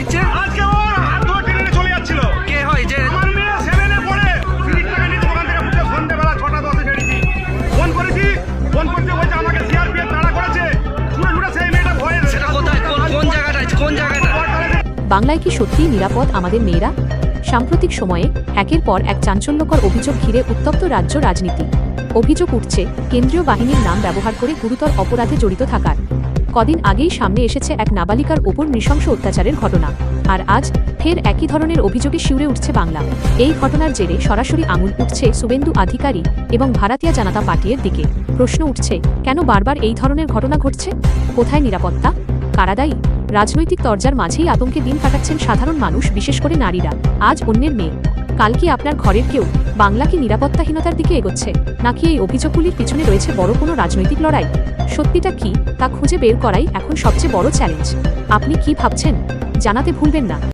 দিচ্ছে? আজকে ওর হাত ধরে টেনে চলে যাচ্ছিল। কে হয় যে? আমার মেয়ে 7 এ পড়ে। 30 টাকা নিয়ে দোকান থেকে উঠে সন্ধ্যাবেলা 6টা 10-এ বেরিয়েছি। ফোন করেছি, ফোন করতে বলছে আমাকে সিআরপিএফ তাড়া করেছে। ছুটে ছুটে সেই মেয়েটা ভয়ে সেটা কোথায়, কোন জায়গাটায়, কোন জায়গাটা? বাংলায় কি সত্যিই নিরাপদ আমাদের মেয়েরা? সাম্প্রতিক সময়ে একের পর এক চাঞ্চল্যকর অভিযোগ ঘিরে উত্তপ্ত রাজ্য রাজনীতি। অভিযোগ উঠছে কেন্দ্রীয় বাহিনীর নাম ব্যবহার করে গুরুতর অপরাধে জড়িত থাকার। কদিন আগেই সামনে এসেছে এক নাবালিকার ওপর নৃশংস অত্যাচারের ঘটনা, আর আজ ফের একই ধরনের অভিযোগে শিউরে উঠছে বাংলা। এই ঘটনার জেরে সরাসরি আঙুল উঠছে শুভেন্দু অধিকারী এবং ভারতীয় জনতা পার্টির দিকে। প্রশ্ন উঠছে, কেন বারবার এই ধরনের ঘটনা ঘটছে? কোথায় নিরাপত্তা? কারা দায়ী? রাজনৈতিক তরজার মাঝেই আতঙ্কে দিন কাটাচ্ছেন সাধারণ মানুষ, বিশেষ করে নারীরা। আজ অন্যের মেয়ে, কাল কি আপনার ঘরের কেউ? বাংলা কি নিরাপত্তাহীনতার দিকে এগোচ্ছে, নাকি এই অভিযোগগুলির পিছনে রয়েছে বড় কোনো রাজনৈতিক লড়াই? সত্যিটা কি তা খুঁজে বের করাই এখন সবচেয়ে বড় চ্যালেঞ্জ। আপনি কি ভাবছেন? জানাতে ভুলবেন না।